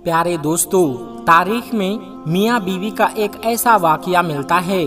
प्यारे दोस्तों, तारीख में मियाँ बीवी का एक ऐसा वाकया मिलता है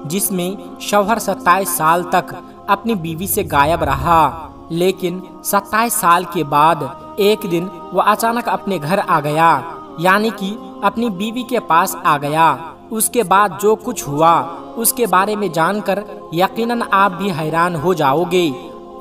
जिसमें शौहर 27 साल तक अपनी बीवी से गायब रहा, लेकिन 27 साल के बाद एक दिन वो अचानक अपने घर आ गया, यानी कि अपनी बीवी के पास आ गया। उसके बाद जो कुछ हुआ उसके बारे में जानकर यकीनन आप भी हैरान हो जाओगे।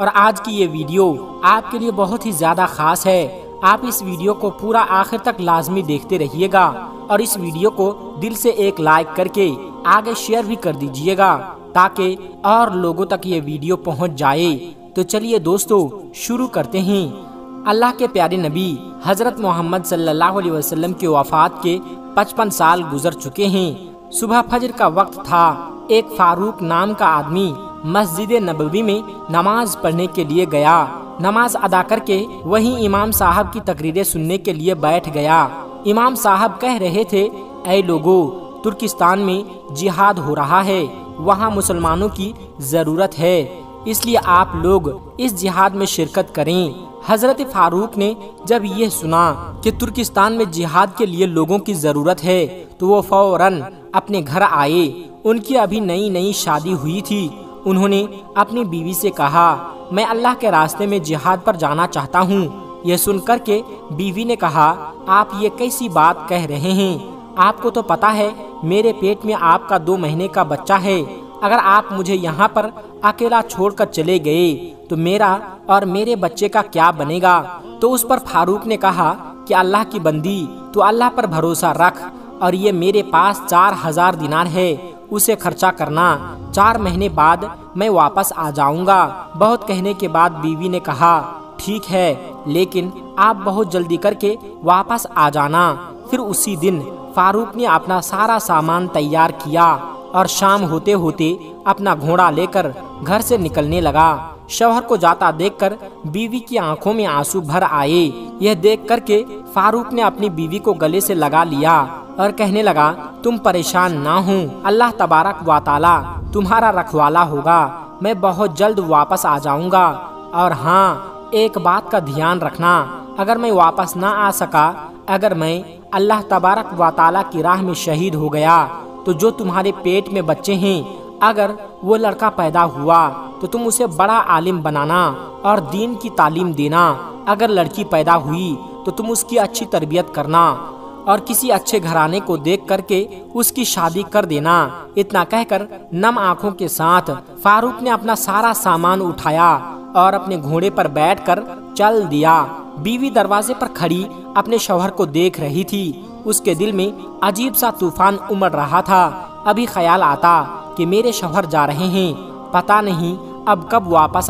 और आज की ये वीडियो आपके लिए बहुत ही ज्यादा खास है। आप इस वीडियो को पूरा आखिर तक लाजमी देखते रहिएगा और इस वीडियो को दिल से एक लाइक करके आगे शेयर भी कर दीजिएगा ताकि और लोगों तक ये वीडियो पहुंच जाए। तो चलिए दोस्तों, शुरू करते हैं। अल्लाह के प्यारे नबी हजरत मोहम्मद सल्लल्लाहु अलैहि वसल्लम की वफात के 55 साल गुजर चुके हैं। सुबह फजर का वक्त था। एक फारूक नाम का आदमी मस्जिद नबवी में नमाज पढ़ने के लिए गया। नमाज अदा करके वहीं इमाम साहब की तकरीरें सुनने के लिए बैठ गया। इमाम साहब कह रहे थे, ऐ लोगों, तुर्किस्तान में जिहाद हो रहा है, वहाँ मुसलमानों की जरूरत है, इसलिए आप लोग इस जिहाद में शिरकत करें। हजरत फारूक ने जब ये सुना कि तुर्किस्तान में जिहाद के लिए लोगों की जरूरत है तो वो फौरन अपने घर आए। उनकी अभी नई नई शादी हुई थी। उन्होंने अपनी बीवी से कहा, मैं अल्लाह के रास्ते में जिहाद पर जाना चाहता हूँ। यह सुनकर के बीवी ने कहा, आप ये कैसी बात कह रहे हैं? आपको तो पता है मेरे पेट में आपका 2 महीने का बच्चा है। अगर आप मुझे यहाँ पर अकेला छोड़कर चले गए तो मेरा और मेरे बच्चे का क्या बनेगा? तो उस पर फारूक ने कहा कि अल्लाह की बंदी, तो अल्लाह पर भरोसा रख और ये मेरे पास 4000 दिनार है, उसे खर्चा करना। 4 महीने बाद मैं वापस आ जाऊंगा। बहुत कहने के बाद बीवी ने कहा, ठीक है, लेकिन आप बहुत जल्दी करके वापस आ जाना। फिर उसी दिन फारूक ने अपना सारा सामान तैयार किया और शाम होते होते अपना घोड़ा लेकर घर से निकलने लगा। शौहर को जाता देखकर बीवी की आंखों में आंसू भर आए। यह देख करके फारूक ने अपनी बीवी को गले से लगा लिया और कहने लगा, तुम परेशान ना हो, अल्लाह तबारक व तआला तुम्हारा रखवाला होगा। मैं बहुत जल्द वापस आ जाऊंगा। और हाँ, एक बात का ध्यान रखना, अगर मैं वापस ना आ सका, अगर मैं अल्लाह तबारक व तआला की राह में शहीद हो गया, तो जो तुम्हारे पेट में बच्चे हैं, अगर वो लड़का पैदा हुआ तो तुम उसे बड़ा आलिम बनाना और दीन की तालीम देना। अगर लड़की पैदा हुई तो तुम उसकी अच्छी तरबियत करना और किसी अच्छे घराने को देख करके उसकी शादी कर देना। इतना कहकर नम आंखों के साथ फारूक ने अपना सारा सामान उठाया और अपने घोड़े पर बैठकर चल दिया। बीवी दरवाजे पर खड़ी अपने शौहर को देख रही थी। उसके दिल में अजीब सा तूफान उमड़ रहा था। अभी ख्याल आता कि मेरे शौहर जा रहे हैं, पता नहीं अब कब वापस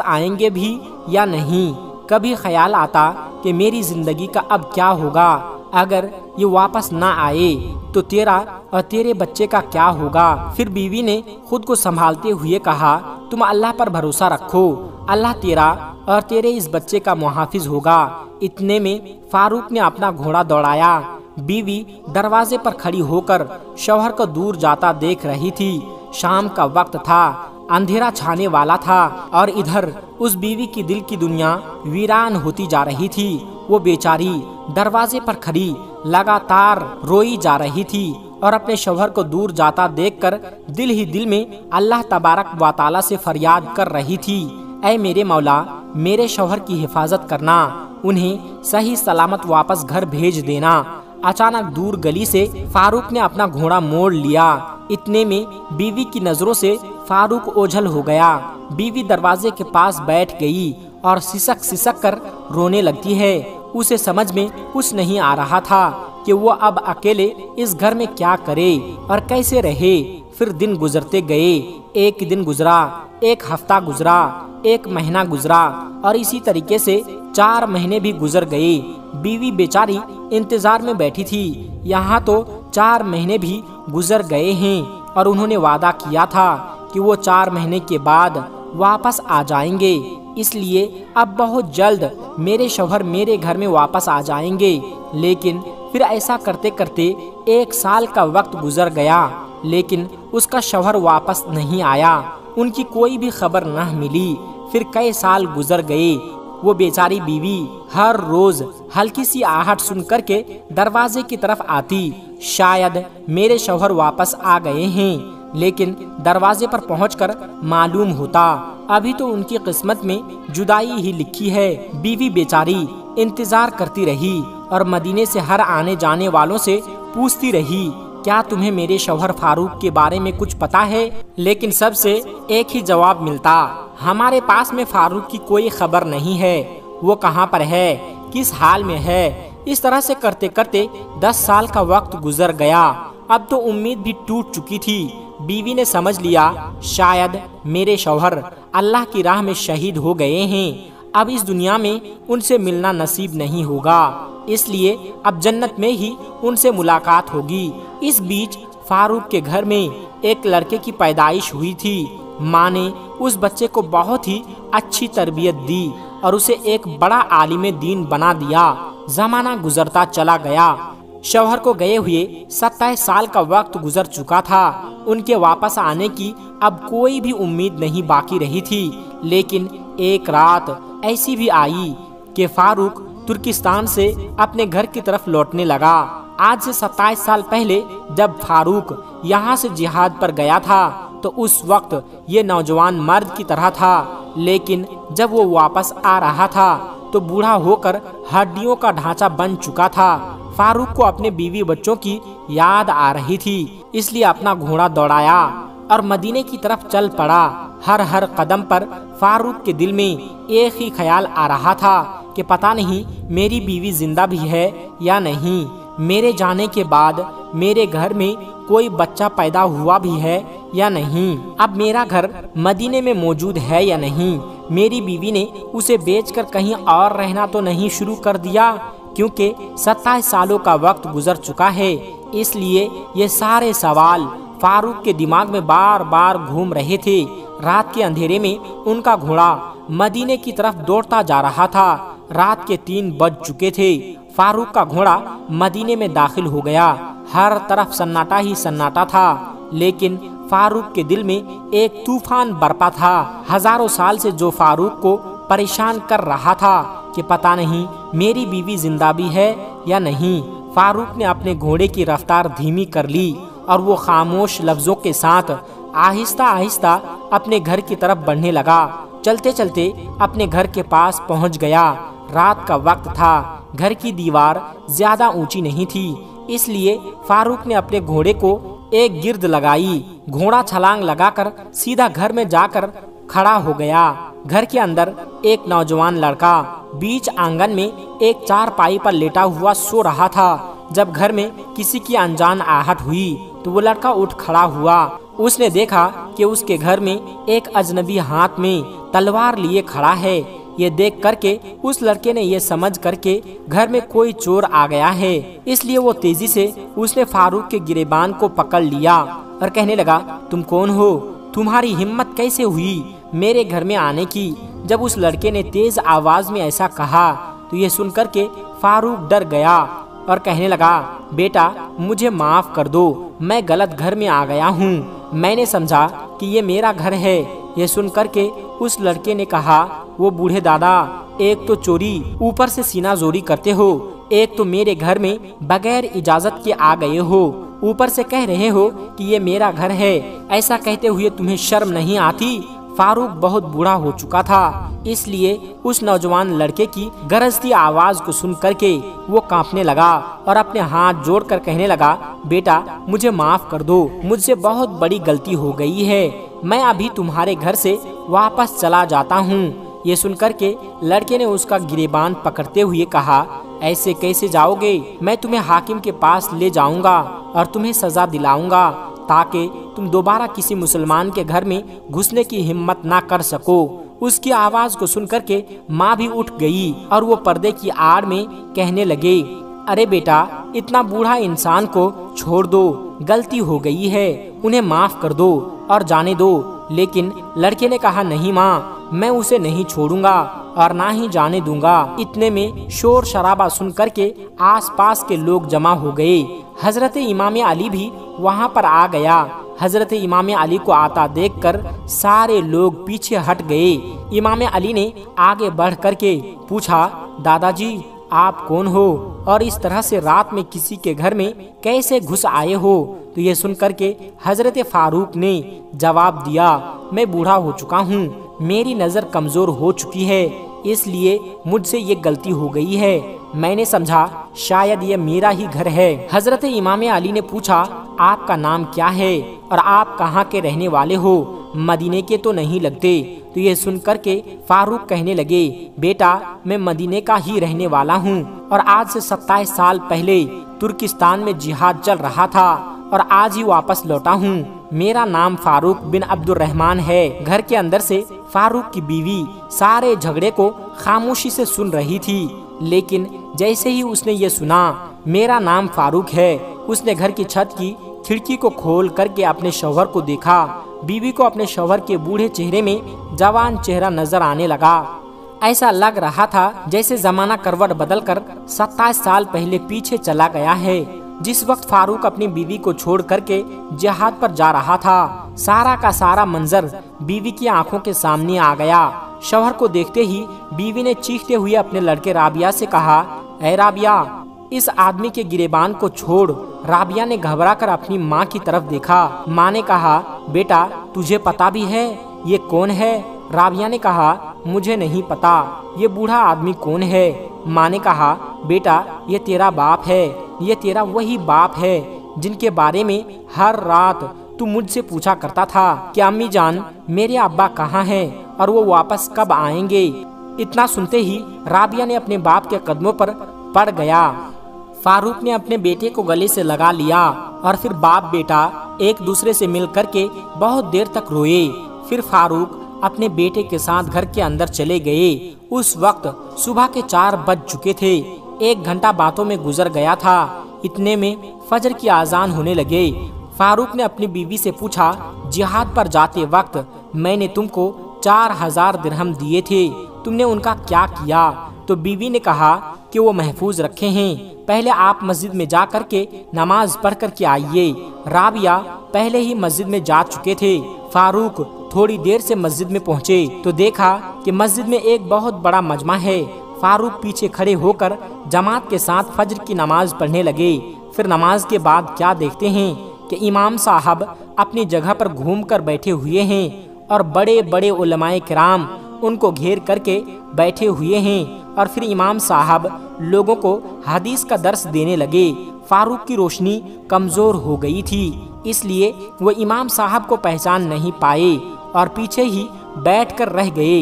आएंगे भी या नहीं। कभी ख्याल आता कि मेरी जिंदगी का अब क्या होगा, अगर ये वापस ना आए तो तेरा और तेरे बच्चे का क्या होगा। फिर बीवी ने खुद को संभालते हुए कहा, तुम अल्लाह पर भरोसा रखो, अल्लाह तेरा और तेरे इस बच्चे का मुहाफिज होगा। इतने में फारूक ने अपना घोड़ा दौड़ाया। बीवी दरवाजे पर खड़ी होकर शौहर को दूर जाता देख रही थी। शाम का वक्त था, अंधेरा छाने वाला था और इधर उस बीवी की दिल की दुनिया वीरान होती जा रही थी। वो बेचारी दरवाजे पर खड़ी लगातार रोई जा रही थी और अपने शौहर को दूर जाता देखकर दिल ही दिल में अल्लाह तबारक व तआला से फरियाद कर रही थी, ऐ मेरे मौला, मेरे शौहर की हिफाजत करना, उन्हें सही सलामत वापस घर भेज देना। अचानक दूर गली से फारूक ने अपना घोड़ा मोड़ लिया। इतने में बीवी की नजरों से फारूक ओझल हो गया। बीवी दरवाजे के पास बैठ गई और सिसक कर रोने लगती है। उसे समझ में कुछ नहीं आ रहा था कि वो अब अकेले इस घर में क्या करे और कैसे रहे। फिर दिन गुजरते गए। एक दिन गुजरा, एक हफ्ता गुजरा, 1 महीना गुजरा और इसी तरीके से 4 महीने भी गुजर गए। बीवी बेचारी इंतजार में बैठी थी। यहाँ तो 4 महीने भी गुजर गए हैं और उन्होंने वादा किया था कि वो 4 महीने के बाद वापस आ जाएंगे, इसलिए अब बहुत जल्द मेरे शौहर मेरे घर में वापस आ जाएंगे। लेकिन फिर ऐसा करते करते 1 साल का वक्त गुजर गया, लेकिन उसका शौहर वापस नहीं आया। उनकी कोई भी खबर न मिली। फिर कई साल गुजर गए। वो बेचारी बीवी हर रोज हल्की सी आहट सुन करके दरवाजे की तरफ आती। शायद मेरे शौहर वापस आ गए हैं, लेकिन दरवाजे पर पहुंचकर मालूम होता अभी तो उनकी किस्मत में जुदाई ही लिखी है। बीवी बेचारी इंतजार करती रही और मदीने से हर आने जाने वालों से पूछती रही, क्या तुम्हें मेरे शौहर फारूक के बारे में कुछ पता है? लेकिन सबसे एक ही जवाब मिलता, हमारे पास में फारूक की कोई खबर नहीं है। वो कहाँ पर है, किस हाल में है? इस तरह से करते करते 10 साल का वक्त गुजर गया। अब तो उम्मीद भी टूट चुकी थी। बीवी ने समझ लिया शायद मेरे शौहर अल्लाह की राह में शहीद हो गए हैं, अब इस दुनिया में उनसे मिलना नसीब नहीं होगा, इसलिए अब जन्नत में ही उनसे मुलाकात होगी। इस बीच फारूक के घर में एक लड़के की पैदाइश हुई थी। माँ ने उस बच्चे को बहुत ही अच्छी तरबियत दी और उसे एक बड़ा आलिम दीन बना दिया। जमाना गुजरता चला गया। शौहर को गए हुए 27 साल का वक्त गुजर चुका था। उनके वापस आने की अब कोई भी उम्मीद नहीं बाकी रही थी। लेकिन एक रात ऐसी भी आई कि फारूक तुर्किस्तान से अपने घर की तरफ लौटने लगा। आज से 27 साल पहले जब फारूक यहाँ से जिहाद पर गया था तो उस वक्त ये नौजवान मर्द की तरह था, लेकिन जब वो वापस आ रहा था तो बूढ़ा होकर हड्डियों का ढांचा बन चुका था। फारूक को अपने बीवी बच्चों की याद आ रही थी, इसलिए अपना घोड़ा दौड़ाया और मदीने की तरफ चल पड़ा। हर हर कदम पर फारूक के दिल में एक ही ख्याल आ रहा था कि पता नहीं मेरी बीवी जिंदा भी है या नहीं, मेरे जाने के बाद मेरे घर में कोई बच्चा पैदा हुआ भी है या नहीं, अब मेरा घर मदीने में मौजूद है या नहीं, मेरी बीवी ने उसे बेचकर कहीं और रहना तो नहीं शुरू कर दिया, क्योंकि 27 सालों का वक्त गुजर चुका है। इसलिए ये सारे सवाल फारूक के दिमाग में बार बार घूम रहे थे। रात के अंधेरे में उनका घोड़ा मदीने की तरफ दौड़ता जा रहा था। रात के 3 बज चुके थे। फारूक का घोड़ा मदीने में दाखिल हो गया। हर तरफ सन्नाटा ही सन्नाटा था, लेकिन फारूक के दिल में एक तूफान बरपा था। हजारों साल से जो फारूक को परेशान कर रहा था कि पता नहीं मेरी बीवी जिंदा भी है या नहीं। फारूक ने अपने घोड़े की रफ्तार धीमी कर ली और वो खामोश लफ्जों के साथ आहिस्ता आहिस्ता अपने घर की तरफ बढ़ने लगा। चलते चलते अपने घर के पास पहुंच गया। रात का वक्त था। घर की दीवार ज्यादा ऊंची नहीं थी, इसलिए फारूक ने अपने घोड़े को एक गिर्द लगाई। घोड़ा छलांग लगाकर सीधा घर में जाकर खड़ा हो गया। घर के अंदर एक नौजवान लड़का बीच आंगन में एक चारपाई पर लेटा हुआ सो रहा था। जब घर में किसी की अनजान आहट हुई तो वो लड़का उठ खड़ा हुआ। उसने देखा कि उसके घर में एक अजनबी हाथ में तलवार लिए खड़ा है। ये देख करके उस लड़के ने ये समझ करके घर में कोई चोर आ गया है, इसलिए वो तेजी से उसने फारूक के गिरेबान को पकड़ लिया और कहने लगा, तुम कौन हो? तुम्हारी हिम्मत कैसे हुई मेरे घर में आने की? जब उस लड़के ने तेज आवाज में ऐसा कहा तो ये सुन करके फारूक डर गया और कहने लगा, बेटा मुझे माफ कर दो, मैं गलत घर में आ गया हूँ, मैंने समझा कि ये मेरा घर है। ये सुन करके उस लड़के ने कहा, वो बूढ़े दादा, एक तो चोरी ऊपर से सीना जोरी करते हो, एक तो मेरे घर में बगैर इजाजत के आ गए हो, ऊपर से कह रहे हो कि ये मेरा घर है। ऐसा कहते हुए तुम्हें शर्म नहीं आती? फारूक बहुत बूढ़ा हो चुका था, इसलिए उस नौजवान लड़के की गरजती आवाज को सुन करके वो कांपने लगा और अपने हाथ जोड़कर कहने लगा, बेटा मुझे माफ कर दो, मुझसे बहुत बड़ी गलती हो गई है, मैं अभी तुम्हारे घर से वापस चला जाता हूँ। ये सुनकर के लड़के ने उसका गिरेबान पकड़ते हुए कहा, ऐसे कैसे जाओगे? मैं तुम्हें हाकिम के पास ले जाऊंगा और तुम्हें सजा दिलाऊंगा ताकि तुम दोबारा किसी मुसलमान के घर में घुसने की हिम्मत ना कर सको। उसकी आवाज को सुनकर के माँ भी उठ गई और वो पर्दे की आड़ में कहने लगे, अरे बेटा, इतना बूढ़ा इंसान को छोड़ दो, गलती हो गई है, उन्हें माफ कर दो और जाने दो। लेकिन लड़के ने कहा, नहीं माँ, मैं उसे नहीं छोड़ूंगा और ना ही जाने दूंगा। इतने में शोर शराबा सुन करके आसपास के लोग जमा हो गए। हजरत इमाम अली भी वहां पर आ गया। हजरत इमाम अली को आता देखकर सारे लोग पीछे हट गए। इमाम अली ने आगे बढ़ करके पूछा, दादाजी आप कौन हो और इस तरह से रात में किसी के घर में कैसे घुस आए हो? तो ये सुन करके हजरत फारूक ने जवाब दिया, मैं बूढ़ा हो चुका हूँ, मेरी नज़र कमज़ोर हो चुकी है, इसलिए मुझसे ये गलती हो गई है। मैंने समझा शायद ये मेरा ही घर है। हजरत इमाम अली ने पूछा, आपका नाम क्या है और आप कहाँ के रहने वाले हो? मदीने के तो नहीं लगते। तो ये सुन करके फारूक कहने लगे, बेटा मैं मदीने का ही रहने वाला हूँ और आज से 27 साल पहले तुर्किस्तान में जिहाद चल रहा था और आज ही वापस लौटा हूँ। मेरा नाम फारूक बिन अब्दुर्रहमान है। घर के अंदर से फारूक की बीवी सारे झगड़े को खामोशी से सुन रही थी, लेकिन जैसे ही उसने ये सुना मेरा नाम फारूक है, उसने घर की छत की खिड़की को खोल करके अपने शौहर को देखा। बीवी को अपने शौहर के बूढ़े चेहरे में जवान चेहरा नजर आने लगा। ऐसा लग रहा था जैसे जमाना करवट बदलकर 27 साल पहले पीछे चला गया है, जिस वक्त फारूक अपनी बीवी को छोड़ करके जिहाद पर जा रहा था। सारा का सारा मंजर बीवी की आंखों के सामने आ गया। शौहर को देखते ही बीवी ने चीखते हुए अपने लड़के राबिया से कहा, ऐ राबिया इस आदमी के गिरेबान को छोड़। राबिया ने घबरा कर अपनी माँ की तरफ देखा। माँ ने कहा, बेटा तुझे पता भी है ये कौन है? राबिया ने कहा, मुझे नहीं पता, ये बूढ़ा आदमी कौन है? माँ ने कहा, बेटा ये तेरा बाप है, ये तेरा वही बाप है जिनके बारे में हर रात तू मुझसे पूछा करता था कि अम्मी जान मेरे अब्बा कहाँ हैं और वो वापस कब आएंगे। इतना सुनते ही राबिया ने अपने बाप के कदमों पर पड़ गया। फारूक ने अपने बेटे को गले से लगा लिया और फिर बाप बेटा एक दूसरे से मिल करके बहुत देर तक रोए। फिर फारूक अपने बेटे के साथ घर के अंदर चले गए। उस वक्त सुबह के 4 बज चुके थे। 1 घंटा बातों में गुजर गया था। इतने में फजर की आजान होने लगे। फारूक ने अपनी बीवी से पूछा, जिहाद पर जाते वक्त मैंने तुमको 4000 दिरहम दिए थे, तुमने उनका क्या किया? तो बीवी ने कहा कि वो महफूज रखे हैं, पहले आप मस्जिद में जा करके नमाज पढ़ करके आइए। राबिया पहले ही मस्जिद में जा चुके थे। फारूक थोड़ी देर से मस्जिद में पहुंचे तो देखा कि मस्जिद में एक बहुत बड़ा मजमा है। फारूक पीछे खड़े होकर जमात के साथ फजर की नमाज पढ़ने लगे। फिर नमाज के बाद क्या देखते हैं कि इमाम साहब अपनी जगह पर घूम कर बैठे हुए हैं और बड़े बड़े उलमाए किराम उनको घेर करके बैठे हुए हैं और फिर इमाम साहब लोगों को हदीस का दर्स देने लगे। फारूक की रोशनी कमजोर हो गई थी, इसलिए वो इमाम साहब को पहचान नहीं पाए और पीछे ही बैठकर रह गए।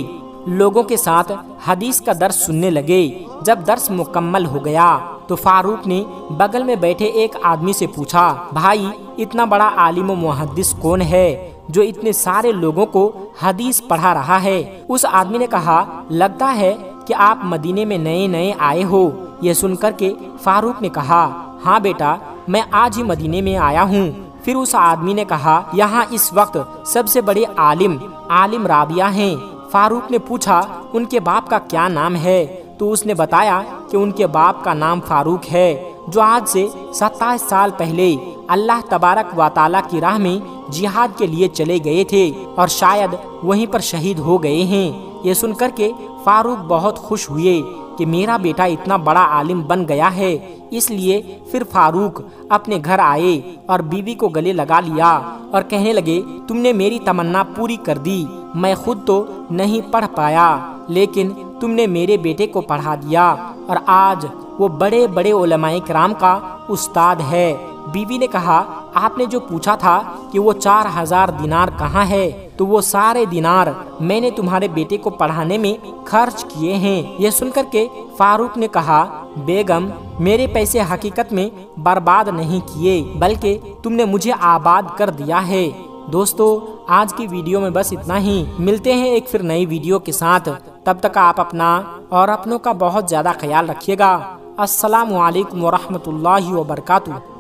लोगों के साथ हदीस का दर्स सुनने लगे। जब दर्स मुकम्मल हो गया तो फारूक ने बगल में बैठे एक आदमी से पूछा, भाई इतना बड़ा आलिम व मुहद्दिस कौन है जो इतने सारे लोगों को हदीस पढ़ा रहा है? उस आदमी ने कहा, लगता है कि आप मदीने में नए नए आए हो। यह सुनकर के फारूक ने कहा, हाँ बेटा मैं आज ही मदीने में आया हूँ। फिर उस आदमी ने कहा, यहाँ इस वक्त सबसे बड़े आलिम राबिया हैं। फारूक ने पूछा, उनके बाप का क्या नाम है? तो उसने बताया कि उनके बाप का नाम फारूक है, जो आज से 27 साल पहले अल्लाह तबारक व तआला की राह में जिहाद के लिए चले गए थे और शायद वहीं पर शहीद हो गए हैं। ये सुनकर के फारूक बहुत खुश हुए कि मेरा बेटा इतना बड़ा आलिम बन गया है। इसलिए फिर फारूक अपने घर आए और बीवी को गले लगा लिया और कहने लगे, तुमने मेरी तमन्ना पूरी कर दी। मैं खुद तो नहीं पढ़ पाया, लेकिन तुमने मेरे बेटे को पढ़ा दिया और आज वो बड़े बड़े उलमाए किराम का उस्ताद है। बीवी ने कहा, आपने जो पूछा था कि वो 4000 दिनार कहाँ है, तो वो सारे दिनार मैंने तुम्हारे बेटे को पढ़ाने में खर्च किए हैं। यह सुनकर के फारूक ने कहा, बेगम मेरे पैसे हकीकत में बर्बाद नहीं किए, बल्कि तुमने मुझे आबाद कर दिया है। दोस्तों आज की वीडियो में बस इतना ही। मिलते हैं एक फिर नई वीडियो के साथ। तब तक आप अपना और अपनों का बहुत ज़्यादा ख्याल रखिएगा। अस्सलामु अलैकुम वरहमतुल्लाहि वबरकातुहू।